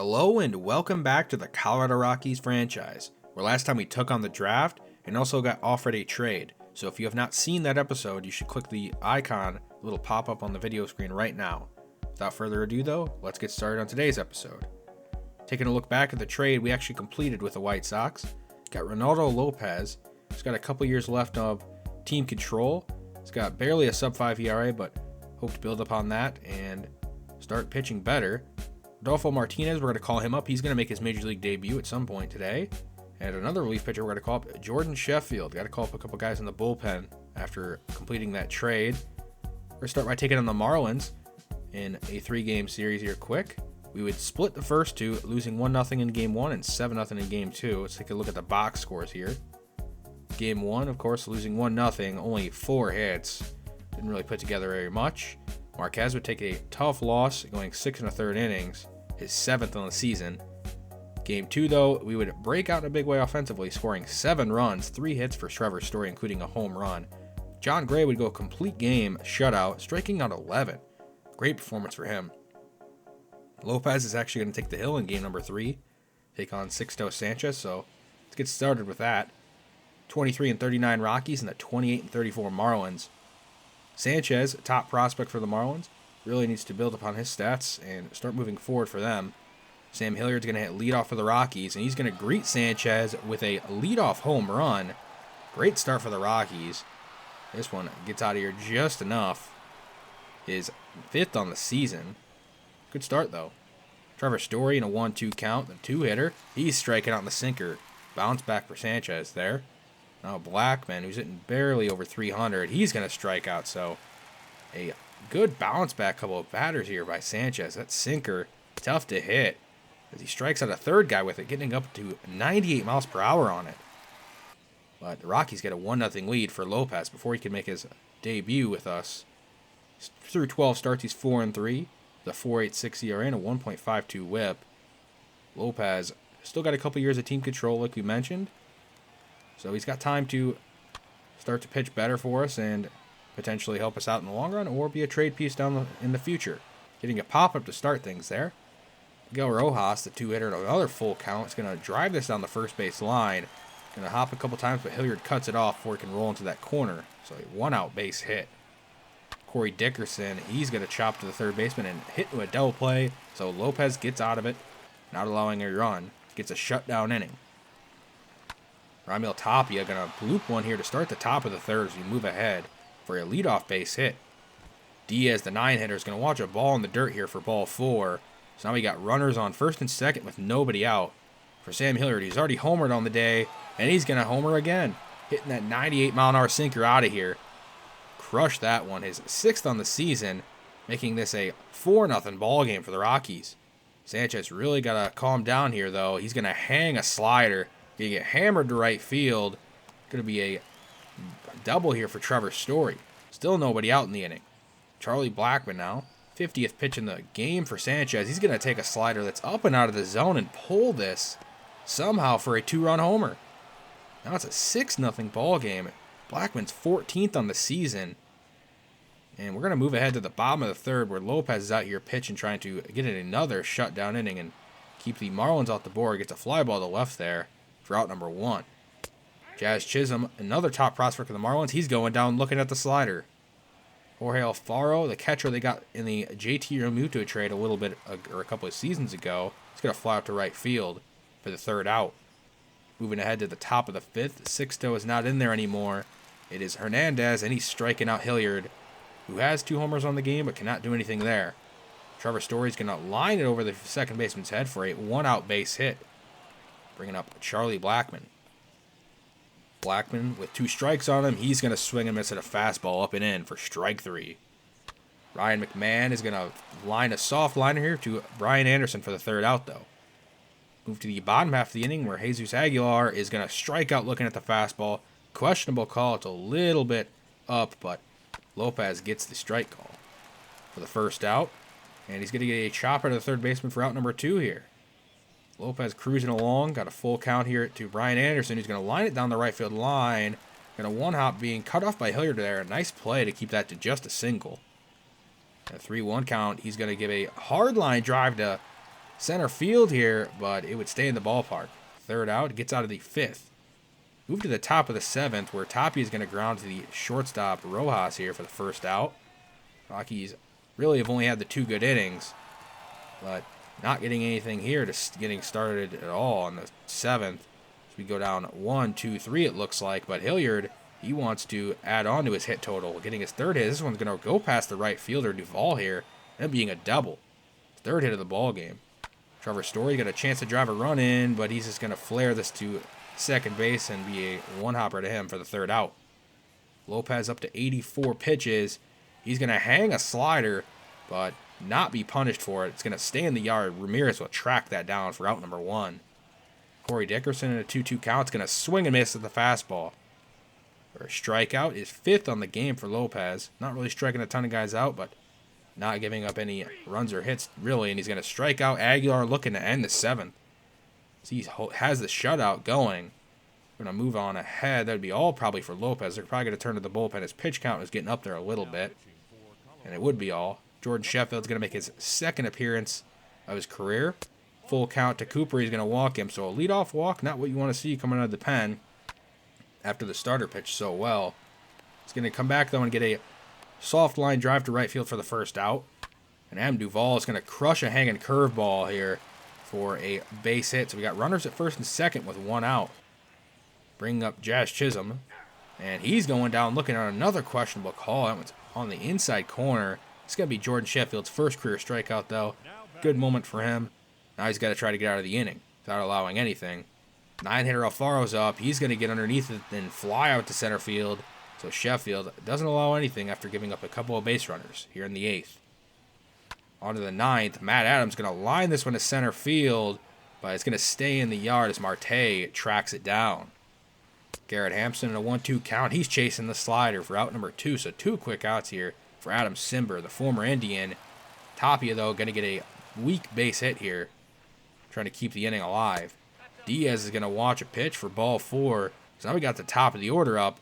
Hello and welcome back to the Colorado Rockies franchise, where last time we took on the draft and also got offered a trade. So if you have not seen that episode, you should click the icon, little pop-up on the video screen right now. Without further ado though, let's get started on today's episode. Taking a look back at the trade we actually completed with the White Sox, got Ronaldo Lopez. He's got a couple years left of team control. He's got barely a sub-5 ERA, but hope to build upon that and start pitching better. Rodolfo Martinez, we're going to call him up. He's going to make his Major League debut at some point today. And another relief pitcher we're going to call up, Jordan Sheffield. Got to call up a couple guys in the bullpen after completing that trade. We're going to start by taking on the Marlins in a 3-game series here quick. We would split the first two, losing 1-0 in Game 1 and 7-0 in Game 2. Let's take a look at the box scores here. Game 1, of course, losing 1-0, only 4 hits. Didn't really put together very much. Marquez would take a tough loss, going 6 1/3 innings, his 7th on the season. Game 2, though, we would break out in a big way offensively, scoring 7 runs, 3 hits for Trevor Story, including a home run. John Gray would go a complete game shutout, striking out 11. Great performance for him. Lopez is actually going to take the hill in game number 3, take on Sixto Sanchez, so let's get started with that. 23-39 Rockies and the 28-34 Marlins. Sanchez, top prospect for the Marlins, really needs to build upon his stats and start moving forward for them. Sam Hilliard's going to hit leadoff for the Rockies, and he's going to greet Sanchez with a leadoff home run. Great start for the Rockies. This one gets out of here just enough. His 5th on the season. Good start, though. Trevor Story in a 1-2 count, the 2-hitter. He's striking out in the sinker. Bounce back for Sanchez there. Now Blackman, who's hitting barely over 300, he's going to strike out. So a good bounce back couple of batters here by Sanchez. That sinker, tough to hit, as he strikes out a third guy with it, getting up to 98 miles per hour on it. But the Rockies get a 1-0 lead for Lopez before he can make his debut with us. Through 12 starts, he's 4-3, the 4.86 ERA and a 1.52 WHIP. Lopez still got a couple years of team control, like we mentioned. So he's got time to start to pitch better for us and potentially help us out in the long run or be a trade piece in the future. Getting a pop-up to start things there. Miguel Rojas, the 2-hitter, another full count. Is going to drive this down the first base line. Going to hop a couple times, but Hilliard cuts it off before he can roll into that corner. So a 1-out base hit. Corey Dickerson, he's going to chop to the third baseman and hit into a double play. So Lopez gets out of it, not allowing a run. Gets a shutdown inning. Raimel Tapia going to bloop one here to start the top of the third as we move ahead for a leadoff base hit. Diaz, the 9-hitter, is going to watch a ball in the dirt here for ball 4. So now we got runners on first and second with nobody out. For Sam Hilliard, he's already homered on the day, and he's going to homer again. Hitting that 98-mile-an-hour sinker out of here. Crushed that one, his 6th on the season, making this a 4-0 ball game for the Rockies. Sanchez really got to calm down here, though. He's going to hang a slider. Going to get hammered to right field. Going to be a double here for Trevor Story. Still nobody out in the inning. Charlie Blackman now. 50th pitch in the game for Sanchez. He's going to take a slider that's up and out of the zone and pull this somehow for a 2-run homer. Now it's a 6-0 ball game. Blackman's 14th on the season. And we're going to move ahead to the bottom of the third where Lopez is out here pitching, trying to get in another shutdown inning and keep the Marlins off the board. Gets a fly ball to left there for out number 1. Jazz Chisholm, another top prospect for the Marlins. He's going down looking at the slider. Jorge Alfaro, the catcher they got in the JT Realmuto trade a couple of seasons ago, he's going to fly out to right field for the 3rd out. Moving ahead to the top of the 5th, Sixto is not in there anymore. It is Hernandez, and he's striking out Hilliard, who has 2 homers on the game but cannot do anything there. Trevor Story's going to line it over the second baseman's head for a 1-out base hit. Bringing up Charlie Blackman. Blackman with 2 strikes on him. He's going to swing and miss at a fastball up and in for strike 3. Ryan McMahon is going to line a soft liner here to Brian Anderson for the 3rd out, though. Move to the bottom half of the inning where Jesus Aguilar is going to strike out looking at the fastball. Questionable call. It's a little bit up, but Lopez gets the strike call for the 1st out. And he's going to get a chopper to the third baseman for out number 2 here. Lopez cruising along. Got a full count here to Brian Anderson. He's going to line it down the right field line. Got a 1-hop being cut off by Hilliard there. A nice play to keep that to just a single. At 3-1 count, he's going to give a hard line drive to center field here, but it would stay in the ballpark. Third out, gets out of the 5th. Move to the top of the 7th, where Tapia is going to ground to the shortstop Rojas here for the first out. Rockies really have only had the 2 good innings, but not getting anything here to getting started at all on the 7th. So we go down 1, 2, 3 it looks like, but Hilliard, he wants to add on to his hit total, getting his 3rd hit. This one's going to go past the right fielder Duvall here, and being a double. 3rd hit of the ball game. Trevor Story got a chance to drive a run in, but he's just going to flare this to second base and be a one-hopper to him for the 3rd out. Lopez up to 84 pitches. He's going to hang a slider, but not be punished for it. It's going to stay in the yard. Ramirez will track that down for out number 1. Corey Dickerson in a 2-2 count is going to swing and miss at the fastball. For a strikeout is 5th on the game for Lopez. Not really striking a ton of guys out, but not giving up any runs or hits, really. And he's going to strike out Aguilar, looking to end the 7th. So he has the shutout going. We're going to move on ahead. That would be all probably for Lopez. They're probably going to turn to the bullpen. His pitch count is getting up there a little bit. And it would be all. Jordan Sheffield's going to make his 2nd appearance of his career. Full count to Cooper. He's going to walk him. So a leadoff walk, not what you want to see coming out of the pen after the starter pitched so well. He's going to come back, though, and get a soft line drive to right field for the first out. And Adam Duvall is going to crush a hanging curveball here for a base hit. So we got runners at 1st and 2nd with 1 out. Bringing up Jazz Chisholm. And he's going down looking at another questionable call. That one's on the inside corner. It's going to be Jordan Sheffield's 1st career strikeout, though. Good moment for him. Now he's got to try to get out of the inning without allowing anything. 9-hitter Alfaro's up. He's going to get underneath it and fly out to center field. So Sheffield doesn't allow anything after giving up a couple of base runners here in the 8th. On to the 9th. Matt Adams going to line this one to center field, but it's going to stay in the yard as Marte tracks it down. Garrett Hampson in a 1-2 count. He's chasing the slider for out number 2. So 2 quick outs here for Adam Simber, the former Indian. Tapia, though, going to get a weak base hit here, trying to keep the inning alive. Diaz is going to watch a pitch for ball 4. So now we got the top of the order up.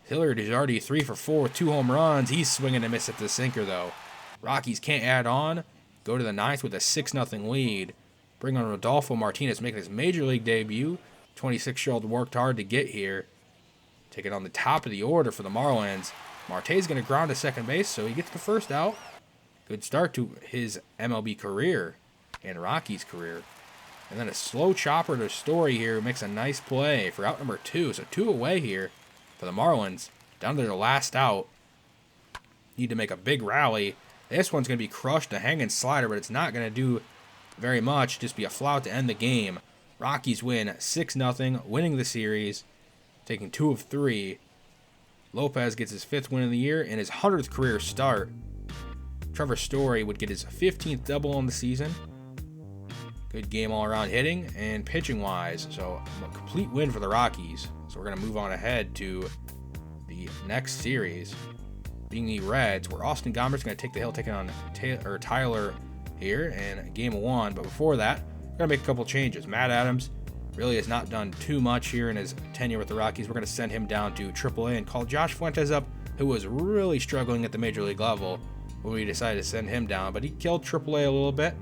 Hilliard is already 3 for 4 with 2 home runs. He's swinging a miss at the sinker, though. Rockies can't add on. Go to the 9th with a 6-0 lead. Bring on Rodolfo Martinez making his major league debut. 26-year-old worked hard to get here. Take it on the top of the order for the Marlins. Marte's going to ground to second base, so he gets the first out. Good start to his MLB career and Rockies career. And then a slow chopper to Story here who makes a nice play for out number 2. So 2 away here for the Marlins. Down to their last out. Need to make a big rally. This one's going to be crushed, a hanging slider, but it's not going to do very much. Just be a flout to end the game. Rockies win 6-0, winning the series, taking 2 of 3. Lopez gets his 5th win of the year and his 100th career start. Trevor Story would get his 15th double on the season. Good game all around hitting and pitching wise. So a complete win for the Rockies. So we're going to move on ahead to the next series, being the Reds, where Austin Gomber's going to take the hill, taking on Tyler here in game 1. But before that, we're going to make a couple changes. Matt Adams really has not done too much here in his tenure with the Rockies. We're going to send him down to AAA and call Josh Fuentes up, who was really struggling at the major league level when we decided to send him down. But he killed AAA a little bit.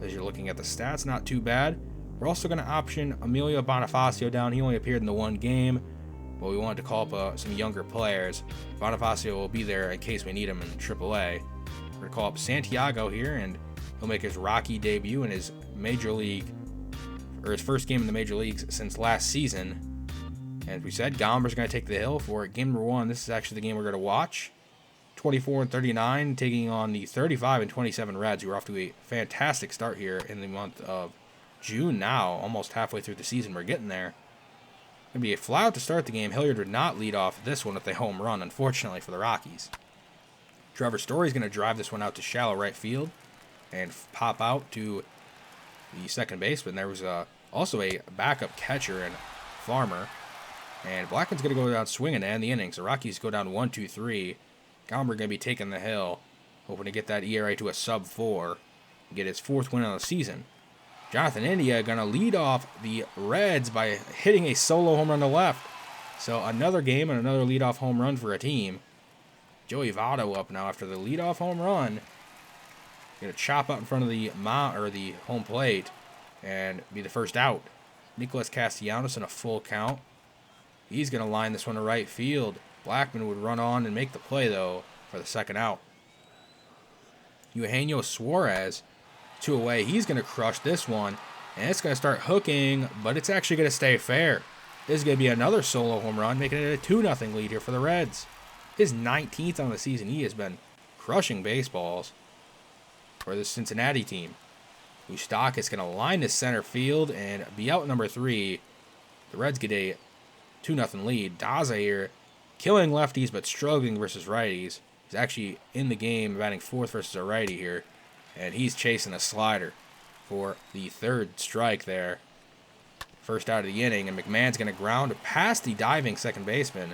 As you're looking at the stats, not too bad. We're also going to option Emilio Bonifacio down. He only appeared in the 1 game, but we wanted to call up some younger players. Bonifacio will be there in case we need him in AAA. We're going to call up Santiago here, and he'll make his Rocky debut in his major league, or his first game in the major leagues since last season. And as we said, Gomber's going to take the hill for game number 1. This is actually the game we're going to watch. 24-39, taking on the 35-27 Reds, who are off to a fantastic start here in the month of June now. Almost halfway through the season, we're getting there. Going to be a fly-out to start the game. Hilliard would not lead off this one with a home run, unfortunately, for the Rockies. Trevor Story's going to drive this one out to shallow right field and pop out to the second baseman. There was also a backup catcher in Farmer. And Blackman's going to go down swinging to end the inning. So Rockies go down 1-2-3. Gomber going to be taking the hill, hoping to get that ERA to a sub-4 and get his 4th win of the season. Jonathan India going to lead off the Reds by hitting a solo home run to left. So another game and another leadoff home run for a team. Joey Votto up now after the leadoff home run. Going to chop out in front of the home plate and be the first out. Nicholas Castellanos in a full count. He's going to line this one to right field. Blackman would run on and make the play, though, for the second out. Eugenio Suarez, 2 away. He's going to crush this one, and it's going to start hooking, but it's actually going to stay fair. This is going to be another solo home run, making it a 2-0 lead here for the Reds. His 19th on the season. He has been crushing baseballs for the Cincinnati team. Moustakas going to line to center field and be out number 3. The Reds get a 2-0 lead. Daza here killing lefties but struggling versus righties. He's actually in the game batting 4th versus a righty here. And he's chasing a slider for the 3rd strike there. First out of the inning, and McMahon's going to ground past the diving second baseman.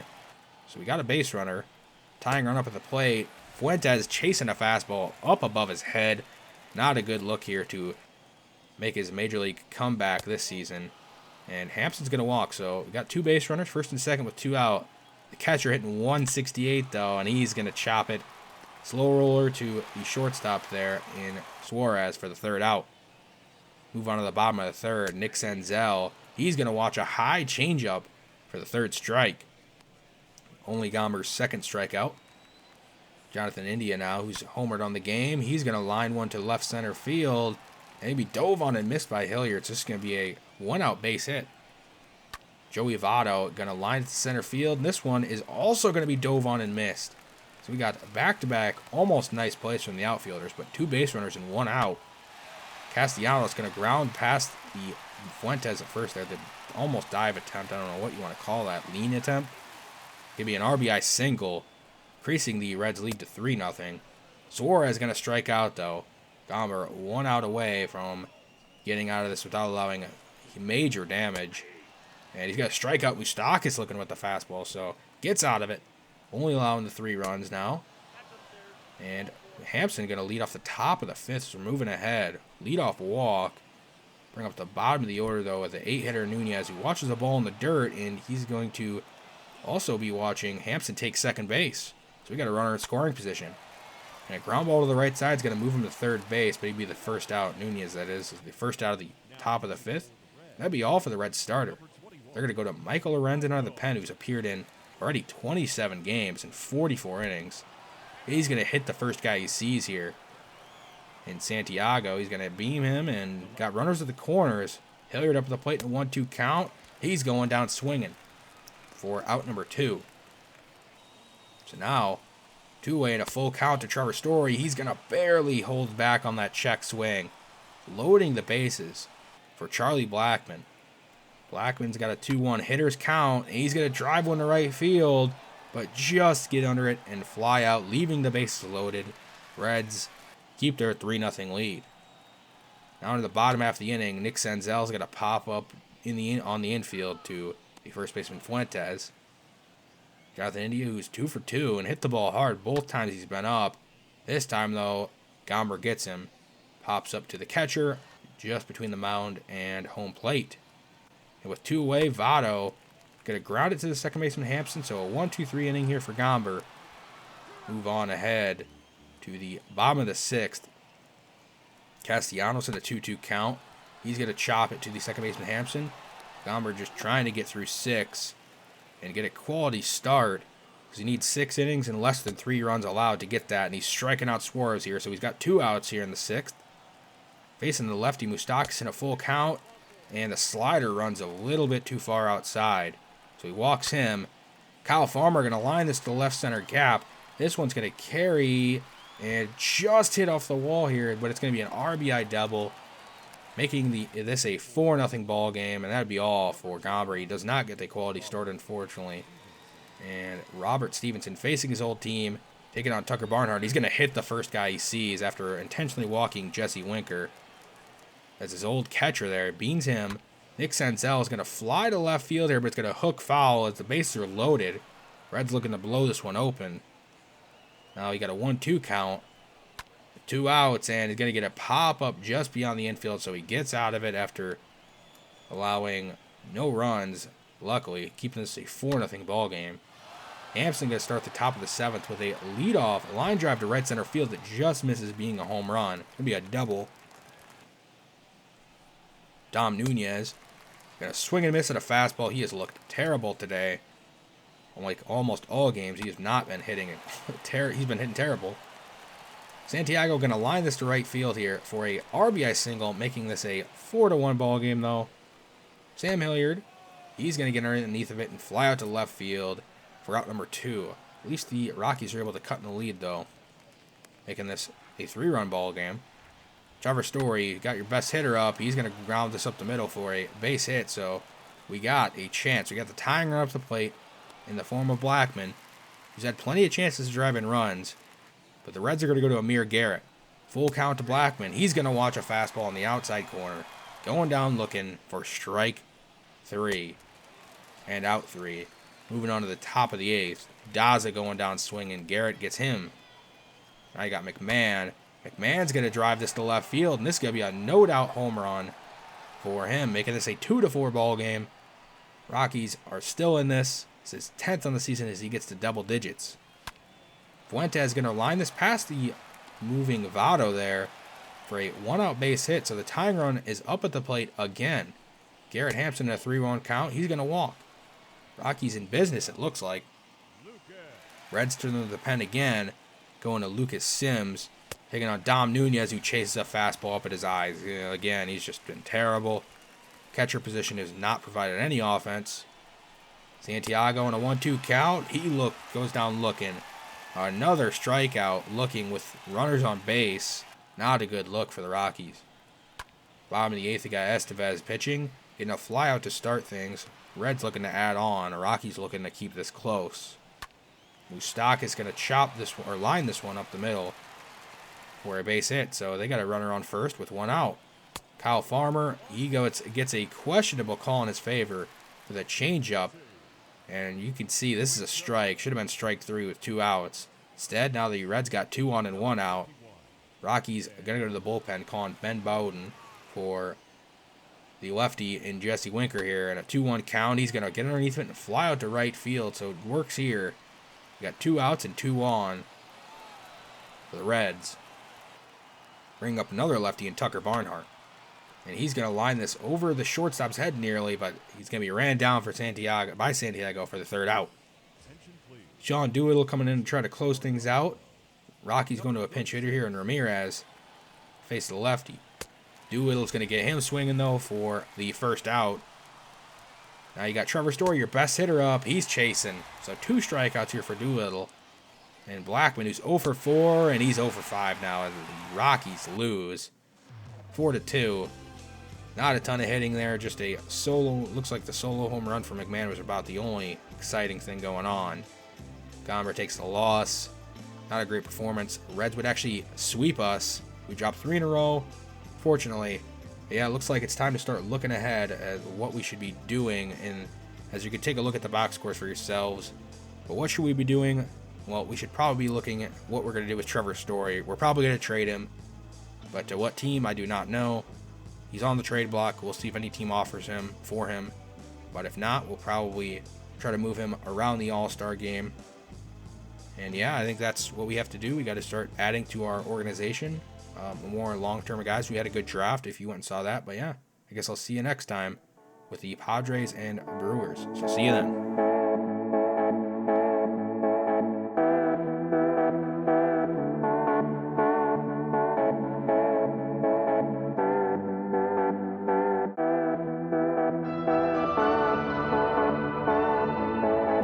So we got a base runner. Tying run up at the plate. Fuentes chasing a fastball up above his head. Not a good look here to make his major league comeback this season. And Hampson's going to walk, so we got 2 base runners, first and second with 2 out. The catcher hitting 168, though, and he's going to chop it. Slow roller to the shortstop there in Suarez for the 3rd out. Move on to the bottom of the 3rd. Nick Senzel, he's going to watch a high changeup for the 3rd strike. Only Gomber's 2nd strikeout. Jonathan India now, who's homered on the game. He's going to line one to left center field. And maybe dove on and missed by Hilliard. It's just going to be a 1-out base hit. Joey Votto going to line it to center field. And this one is also going to be dove on and missed. So we got back-to-back almost nice plays from the outfielders, but 2 base runners and 1 out. Castellanos going to ground past the Fuentes at first there. The almost dive attempt. I don't know what you want to call that. Lean attempt. Could be an RBI single, increasing the Reds' lead to 3-0. Suarez going to strike out, though. Gomber 1 out away from getting out of this without allowing major damage. And he's got a strikeout. Moustakas looking with the fastball, so gets out of it. Only allowing the 3 runs now. And Hampson going to lead off the top of the 5th, so we're moving ahead. Leadoff walk. Bring up the bottom of the order, though, with the 8-hitter Nunez, who watches the ball in the dirt, and he's going to also be watching Hampson take second base. So we got a runner in scoring position. And a ground ball to the right side is going to move him to 3rd base, but he'd be the first out. Nunez, that is the first out of the top of the 5th. That'd be all for the Reds starter. They're going to go to Michael Lorenzen out of the pen, who's appeared in already 27 games and 44 innings. He's going to hit the first guy he sees here in Santiago. He's going to beam him and got runners at the corners. Hilliard up at the plate in a 1-2 count. He's going down swinging for out number 2. So now, 2-away and a full count to Trevor Story. He's going to barely hold back on that check swing. Loading the bases for Charlie Blackman. Blackman's got a 2-1 hitter's count. And he's going to drive one to right field, but just get under it and fly out, leaving the bases loaded. Reds keep their 3-0 lead. Now to the bottom half of the inning, Nick Senzel's going to pop up on the infield to the first baseman Fuentes. Jonathan India, who's 2 for 2 and hit the ball hard both times he's been up. This time, though, Gomber gets him. Pops up to the catcher just between the mound and home plate. And with 2 away, Votto going to ground it to the second baseman Hampson. So a 1-2-3 inning here for Gomber. Move on ahead to the bottom of the 6th. Castellanos in a 2-2 count. He's going to chop it to the second baseman Hampson. Gomber just trying to get through 6 and get a quality start, because he needs 6 innings and less than 3 runs allowed to get that. And he's striking out Suarez here, so he's got 2 outs here in the 6th. Facing the lefty, Moustakas in a full count, and the slider runs a little bit too far outside, so he walks him. Kyle Farmer going to line this to the left center gap. This one's going to carry and just hit off the wall here, but it's going to be an RBI double, making this a 4-0 ball game, and that'd be all for Gomber. He does not get the quality start, unfortunately. And Robert Stevenson facing his old team, taking on Tucker Barnhart. He's going to hit the first guy he sees after intentionally walking Jesse Winker. As his old catcher there, beans him. Nick Senzel is going to fly to left field here, but it's going to hook foul as the bases are loaded. Red's looking to blow this one open. Now you got a 1-2 count. 2 outs, and he's going to get a pop-up just beyond the infield, so he gets out of it after allowing no runs, luckily, keeping this a 4-0 ball game. Hampson going to start the top of the 7th with a leadoff line drive to right center field that just misses being a home run. Going to be a double. Dom Nunez going to swing and miss at a fastball. He has looked terrible today. Like almost all games, he has not been hitting it. He's been hitting terrible. Santiago going to line this to right field here for a RBI single, making this a 4-1 ball game though. Sam Hilliard, he's going to get underneath of it and fly out to left field for out number 2. At least the Rockies are able to cut in the lead though, making this a 3-run ball game. Trevor Story, got your best hitter up. He's going to ground this up the middle for a base hit, so we got a chance. We got the tying run up the plate in the form of Blackmon, who's had plenty of chances to drive in runs. But the Reds are going to go to Amir Garrett. Full count to Blackmon. He's going to watch a fastball in the outside corner. Going down looking for strike 3. And out 3. Moving on to the top of the 8th. Daza going down swinging. Garrett gets him. Now you got McMahon. McMahon's going to drive this to left field. And this is going to be a no-doubt home run for him. Making this a 2-4 ball game. Rockies are still in this. It's his 10th on the season as he gets to double digits. Fuentes going to line this past the moving Votto there for a 1-out base hit. So the tying run is up at the plate again. Garrett Hampson in a 3-1 count. He's going to walk. Rockies in business, it looks like. Reds turn to the pen again. Going to Lucas Sims. Taking on Dom Nunez, who chases a fastball up at his eyes. Again, he's just been terrible. Catcher position has not provided any offense. Santiago in a 1-2 count. He goes down looking. Another strikeout, looking with runners on base. Not a good look for the Rockies. Bottom of the 8th, they got Estevez pitching. Getting a flyout to start things. Reds looking to add on. Rockies looking to keep this close. Moustakas going to chop this one, or line this one up the middle for a base hit. So they got a runner on first with 1 out. Kyle Farmer, he gets a questionable call in his favor for the changeup. And you can see this is a strike. Should have been strike 3 with 2 outs. Instead, now the Reds got 2 on and 1 out. Rockies are going to go to the bullpen, calling Ben Bowden for the lefty in Jesse Winker here. And a 2-1 count. He's going to get underneath it and fly out to right field. So it works here. We got 2 outs and 2 on for the Reds. Bring up another lefty in Tucker Barnhart. And he's going to line this over the shortstop's head nearly, but he's going to be ran down by Santiago for the 3rd out. Sean Doolittle coming in to try to close things out. Rocky's going to a pinch hitter here, and Ramirez face the lefty. Doolittle's going to get him swinging, though, for the 1st out. Now you got Trevor Story, your best hitter up. He's chasing. So 2 strikeouts here for Doolittle. And Blackmon, who's 0 for 4, and he's 0 for 5 now as the Rockies lose 4-2. Not a ton of hitting there, just a solo. Looks like the solo home run for McMahon was about the only exciting thing going on. Gomber takes the loss. Not a great performance. Reds would actually sweep us. We dropped 3 in a row. Fortunately, yeah, it looks like it's time to start looking ahead at what we should be doing. And as you can take a look at the box scores for yourselves. But what should we be doing? Well, we should probably be looking at what we're going to do with Trevor Story. We're probably going to trade him. But to what team, I do not know. He's on the trade block. We'll see if any team offers him for him. But if not, we'll probably try to move him around the All-Star game. And yeah, I think that's what we have to do. We got to start adding to our organization. More long-term guys. We had a good draft if you went and saw that. But yeah, I guess I'll see you next time with the Padres and Brewers. So see you then.